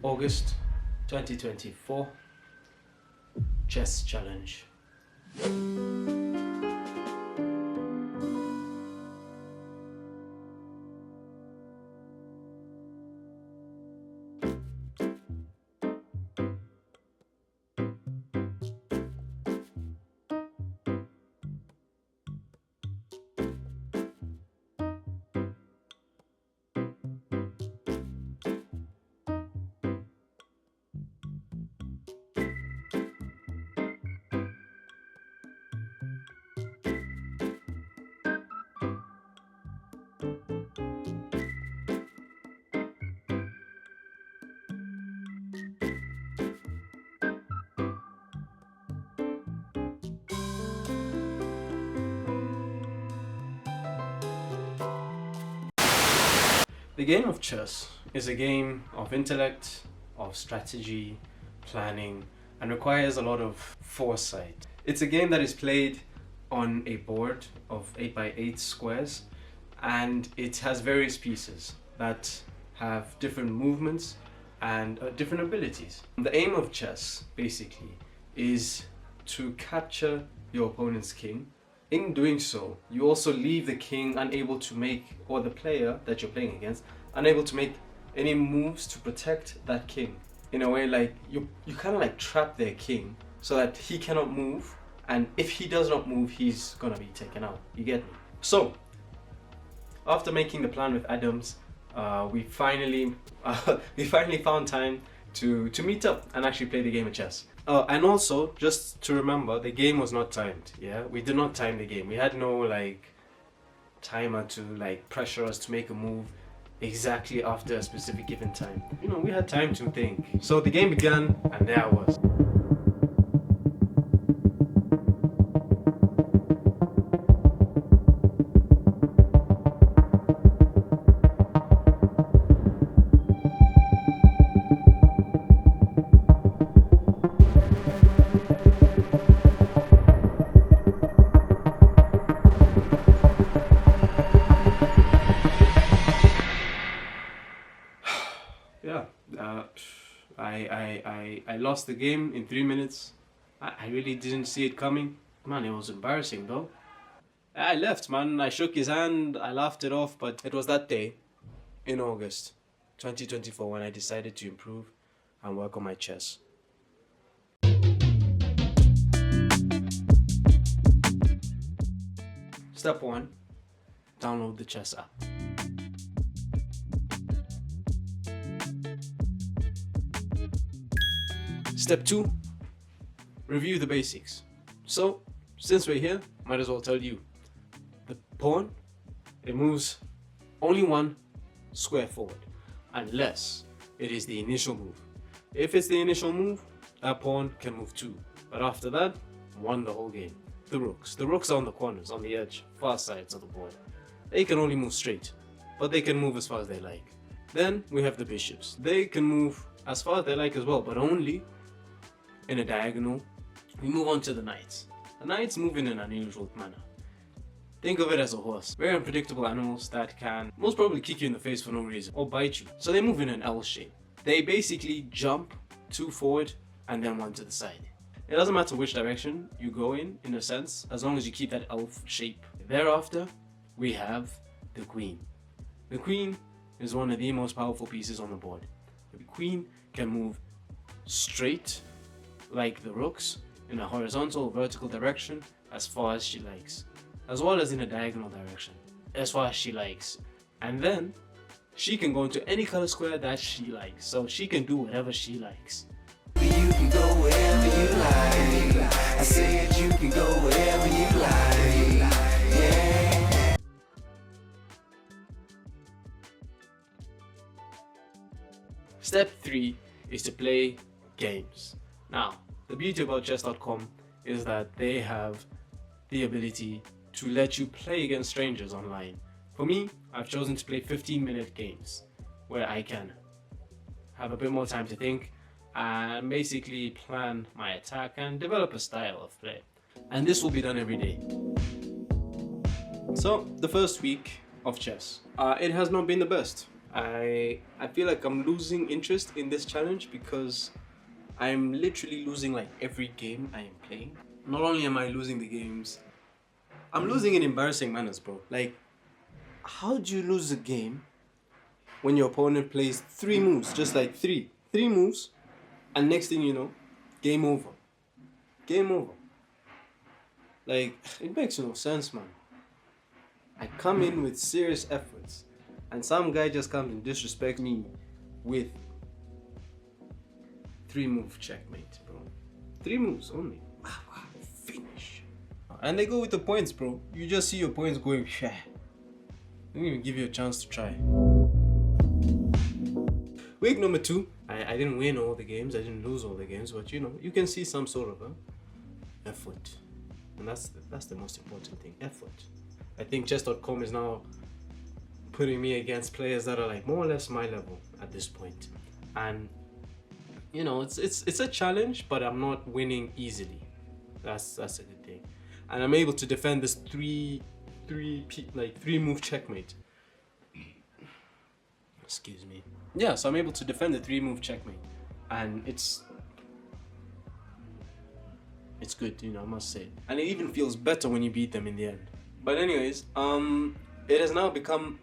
August 2024 Chess Challenge. The game of chess is a game of intellect, of strategy, planning, and requires a lot of foresight. It's a game that is played on a board of 8x8 squares, and it has various pieces that have different movements and different abilities. The aim of chess, basically, is to capture your opponent's king. In doing so, you also leave the king unable to make, or the player that you're playing against, unable to make any moves to protect that king. In a way, like you kind of like trap their king so that he cannot move, and if he does not move, he's gonna be taken out. You get me? So, after making the plan with Adams, we finally found time to meet up and actually play the game of chess. And also, just to remember, the game was not timed. Yeah, we did not time the game. We had no like timer to like pressure us to make a move exactly after a specific given time. You know, we had time to think. So the game began, and there I was. I lost the game in 3 minutes. I really didn't see it coming. Man, it was embarrassing though. I left, man. I shook his hand, I laughed it off, but it was that day in August 2024 when I decided to improve and work on my chess. Step 1, download the chess app. Step 2, review the basics. So, since we're here, might as well tell you. The pawn, it moves only one square forward, unless it is the initial move. If it's the initial move, that pawn can move 2. But after that, won the whole game. The rooks. The rooks are on the corners, on the edge, far sides of the board. They can only move straight, but they can move as far as they like. Then we have the bishops. They can move as far as they like as well, but only in a diagonal. We move on to the knights. The knights move in an unusual manner. Think of it as a horse. Very unpredictable animals that can most probably kick you in the face for no reason or bite you. So they move in an L shape. They basically jump 2 forward and then 1 to the side. It doesn't matter which direction you go in a sense, as long as you keep that L shape. Thereafter, we have the queen. The queen is one of the most powerful pieces on the board. The queen can move straight like the rooks in a horizontal or vertical direction as far as she likes, as well as in a diagonal direction as far as she likes. And then she can go into any color square that she likes, so she can do whatever she likes. You can go wherever you like. I said you can go wherever you like. Yeah. Step 3 is to play games. Now, the beauty about chess.com is that they have the ability to let you play against strangers online. For me, I've chosen to play 15-minute games where I can have a bit more time to think and basically plan my attack and develop a style of play. And this will be done every day. So, the first week of chess, it has not been the best. I feel like I'm losing interest in this challenge because I'm literally losing like every game I am playing. Not only am I losing the games, I'm losing in embarrassing manners, bro. Like, how do you lose a game when your opponent plays 3 moves, just like three moves, and next thing you know, game over. Game over. Like, it makes no sense, man. I come in with serious efforts, and some guy just comes and disrespects me with 3-move checkmate, bro. 3 moves only. Finish. And they go with the points, bro. You just see your points going, they don't even give you a chance to try. Week number 2, I didn't win all the games, I didn't lose all the games, but you know, you can see some sort of effort. And that's the most important thing, effort. I think chess.com is now putting me against players that are like more or less my level at this point. And you know, it's a challenge, but I'm not winning easily. That's a good thing. And I'm able to defend this 3-move checkmate. Excuse me. Yeah, so I'm able to defend the 3-move checkmate, and it's good, you know, I must say. And it even feels better when you beat them in the end. But anyways, it has now become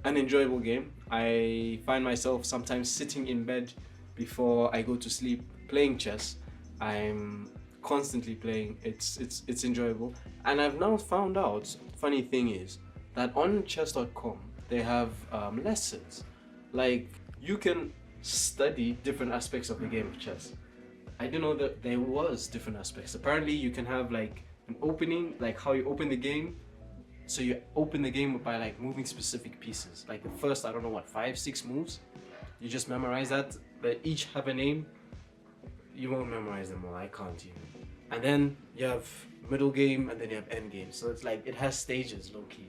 an enjoyable game. I find myself sometimes sitting in bed before I go to sleep playing chess. I'm constantly playing. It's enjoyable. And I've now found out, funny thing is, that on chess.com they have lessons. Like, you can study different aspects of the game of chess. I didn't know that there was different aspects. Apparently you can have like an opening, like how you open the game. So you open the game by like moving specific pieces. Like the first, I don't know what, 5-6 moves. You just memorize that. They each have a name. You won't memorize them all, I can't even. And then you have middle game and then you have end game. So it's like, it has stages, low key.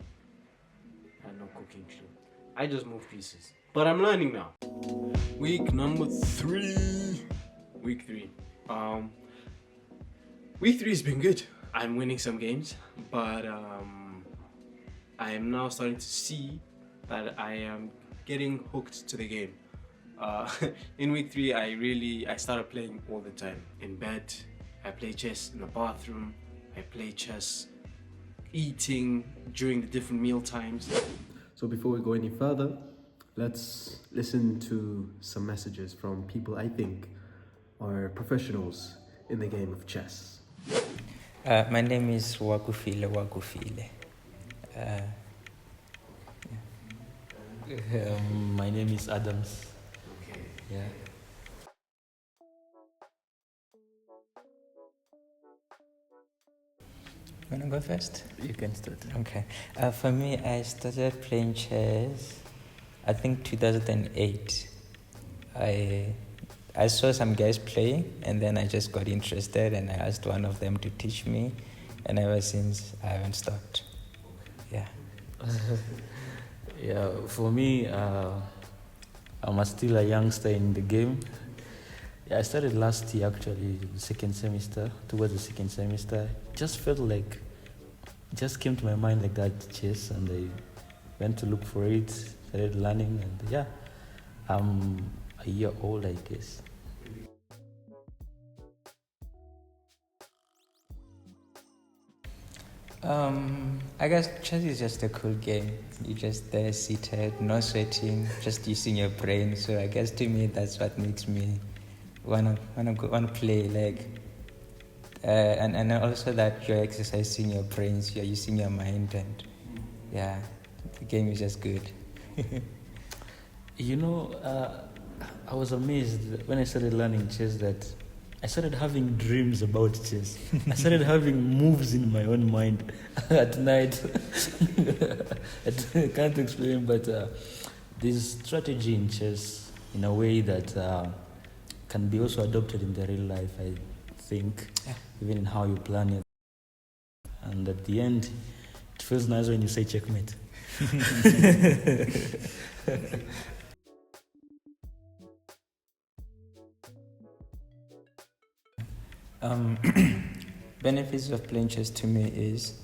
I had no cooking clue. I just move pieces. But I'm learning now. Week number 3. Week 3. Week 3 has been good. I'm winning some games, but I am now starting to see that I am getting hooked to the game. In week 3, I started playing all the time. In bed, I play chess in the bathroom, I play chess eating during the different meal times. So before we go any further, let's listen to some messages from people I think are professionals in the game of chess. My name is Wakufile. My name is Adams. Okay. Yeah. You wanna go first? You can start. Okay. For me, I started playing chess, I think 2008. I saw some guys playing, and then I just got interested, and I asked one of them to teach me, and ever since I haven't stopped. Yeah. Yeah, for me, I'm still a youngster in the game. Yeah, I started last year actually, towards the second semester. Just felt like, just came to my mind like that, chess, and I went to look for it, started learning, and yeah, I'm a year old, I guess. I guess chess is just a cool game. You just there seated, no sweating, just using your brain. So I guess to me that's what makes me wanna play. Like, and also that you're exercising your brains, you're using your mind, and yeah, the game is just good. You know, I was amazed when I started learning chess that I started having dreams about chess. I started having moves in my own mind at night. I can't explain, but there's strategy in chess in a way that can be also adopted in the real life, I think, even in how you plan it. And at the end, it feels nice when you say checkmate. Benefits of playing chess to me is,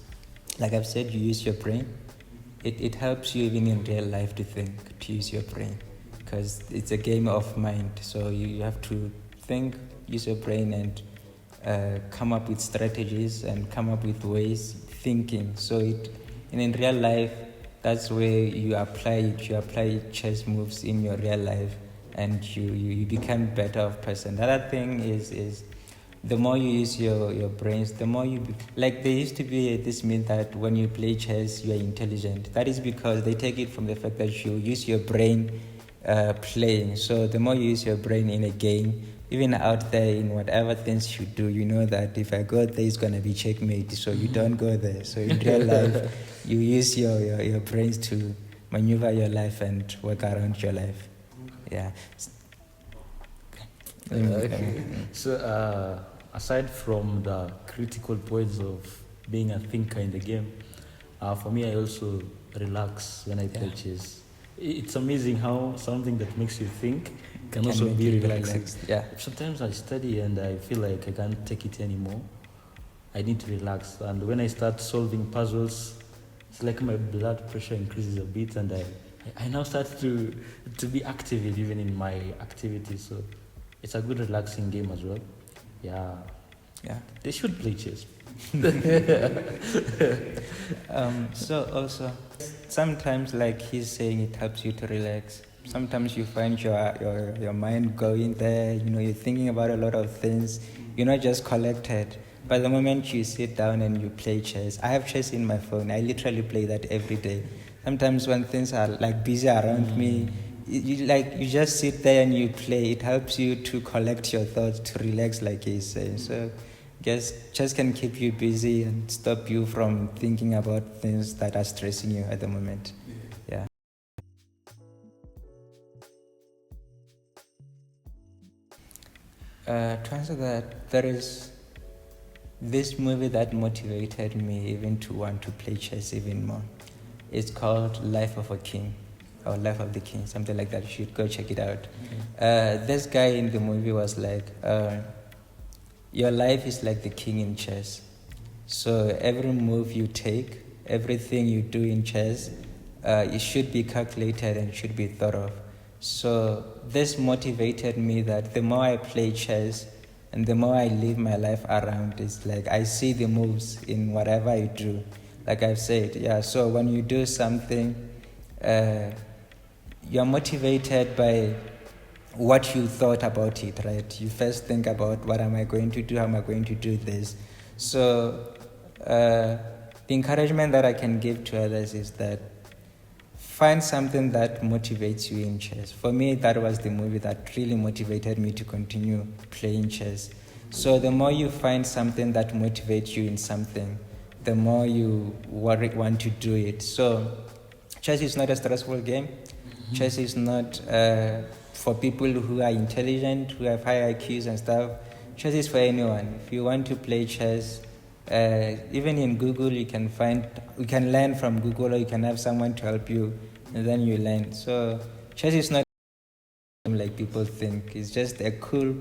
like I've said, you use your brain. it helps you even in real life to think, to use your brain, because it's a game of mind. So you have to think, use your brain, and come up with strategies and come up with ways thinking. So in real life, that's where you apply it. You apply chess moves in your real life, and you become better of person. The other thing is the more you use your brains, the more like there used to be this myth that when you play chess, you are intelligent. That is because they take it from the fact that you use your brain playing. So the more you use your brain in a game, even out there in whatever things you do, you know that if I go there, it's going to be checkmate. So you don't go there. So in real life, you use your brains to maneuver your life and work around your life. Yeah. Okay. So, aside from the critical points of being a thinker in the game, for me, I also relax when I play chess. It's amazing how something that makes you think can also be relaxing. Yeah. Sometimes I study and I feel like I can't take it anymore. I need to relax. And when I start solving puzzles, it's like my blood pressure increases a bit, and I now start to be active even in my activities. So it's a good relaxing game as well. Yeah. They should play chess. So also, sometimes, like he's saying, it helps you to relax. Sometimes you find your mind going there. You're thinking about a lot of things. You're not just collected. But the moment you sit down and you play chess, I have chess in my phone. I literally play that every day. Sometimes when things are like busy around me, you just sit there and you play. It helps you to collect your thoughts, to relax, like he's saying. So I guess chess can keep you busy and stop you from thinking about things that are stressing you at the moment. Yeah. To answer that, there is this movie that motivated me even to want to play chess even more. It's called Life of a King, or Life of the King, something like that. You should go check it out. This guy in the movie was like, your life is like the king in chess. So every move you take, everything you do in chess, it should be calculated and should be thought of. So this motivated me that the more I play chess and the more I live my life around, it's like I see the moves in whatever I do. Like I've said, so when you do something, you're motivated by what you thought about it, right? You first think about, what am I going to do? How am I going to do this? So the encouragement that I can give to others is that find something that motivates you in chess. For me, that was the movie that really motivated me to continue playing chess. So the more you find something that motivates you in something, the more you want to do it. So chess is not a stressful game. Chess is not for people who are intelligent, who have high IQs and stuff. Chess is for anyone. If you want to play chess, even in Google, you can learn from Google, or you can have someone to help you, and then you learn. So chess is not like people think. It's just a cool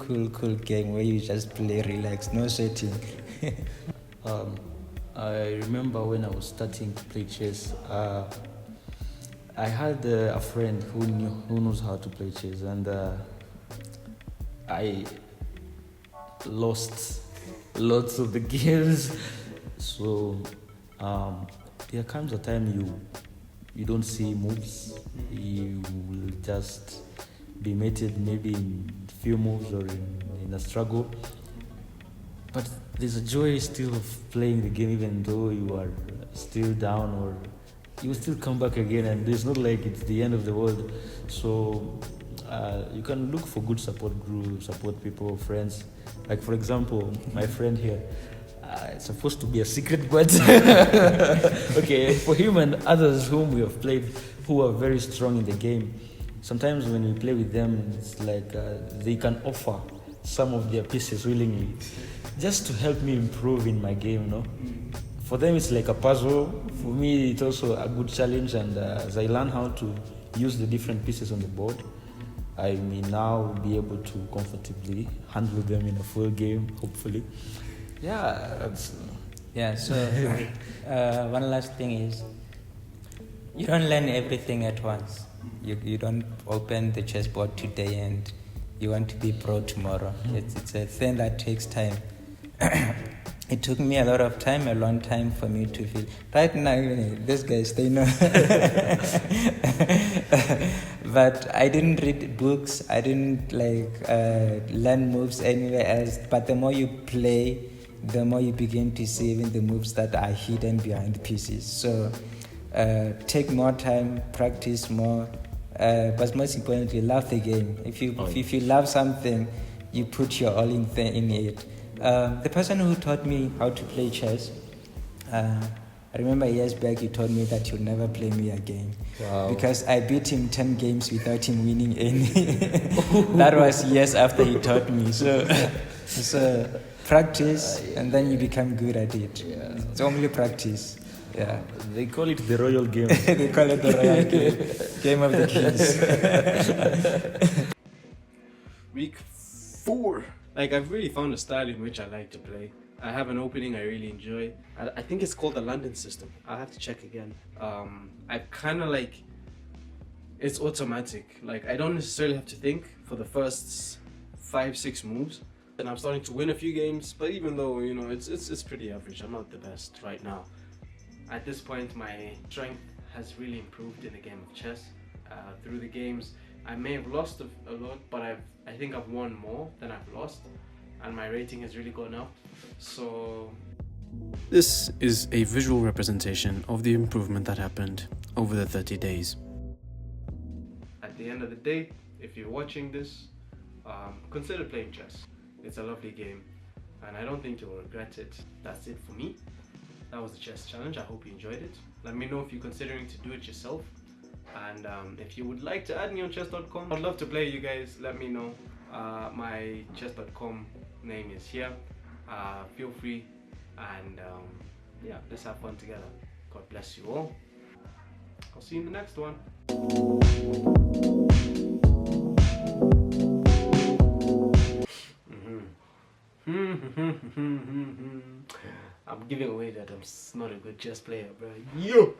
game where you just play, relax, no sweating. I remember when I was starting to play chess, I had a friend who knows how to play chess, and I lost lots of the games. So there comes a time you don't see moves. You will just be mated maybe in few moves or in a struggle. But there's a joy still of playing the game, even though you are still down, or you will still come back again, and it's not like it's the end of the world. So you can look for good support groups, support people, friends. Like for example, my friend here, it's supposed to be a secret, but okay, for him and others whom we have played who are very strong in the game, sometimes when we play with them, it's like they can offer some of their pieces willingly, just to help me improve in my game, For them, it's like a puzzle. For me, it's also a good challenge, and as I learn how to use the different pieces on the board, I may now be able to comfortably handle them in a full game, hopefully. Yeah, that's... Yeah, so one last thing is, You don't learn everything at once. You don't open the chessboard today and you want to be pro tomorrow. It's a thing that takes time. It took me a lot of time, a long time for me to feel. Right now, these guys, they know. But I didn't read books. I didn't learn moves anywhere else. But the more you play, the more you begin to see even the moves that are hidden behind pieces. So take more time, practice more, but most importantly, love the game. If you love something, you put your all in it. The person who taught me how to play chess, I remember years back he told me that he'll never play me again. Wow. Because I beat him 10 games without him winning any. That was years after he taught me. So practice and then you become good at it. Yeah. It's only practice. Yeah. They call it the royal game. They call it the royal game of the kings. Week 4. Like, I've really found a style in which I like to play. I have an opening I really enjoy. I think it's called the London system. I'll have to check again. I kind of like, it's automatic. Like, I don't necessarily have to think for the first 5-6 moves. And I'm starting to win a few games, but even though, it's pretty average. I'm not the best right now. At this point, my strength has really improved in the game of chess. Through the games, I may have lost a lot, but I think I've won more than I've lost, and my rating has really gone up. So this is a visual representation of the improvement that happened over the 30 days. At the end of the day, if you're watching this, consider playing chess. It's a lovely game, and I don't think you'll regret it. That's it for me. That was the chess challenge. I hope you enjoyed it. Let me know if you're considering to do it yourself. And if you would like to add me on chess.com, I'd love to play you guys. Let me know. My chess.com name is here. Feel free. And yeah, let's have fun together. God bless you all. I'll see you in the next one. I'm giving away that I'm not a good chess player, bro. Yo!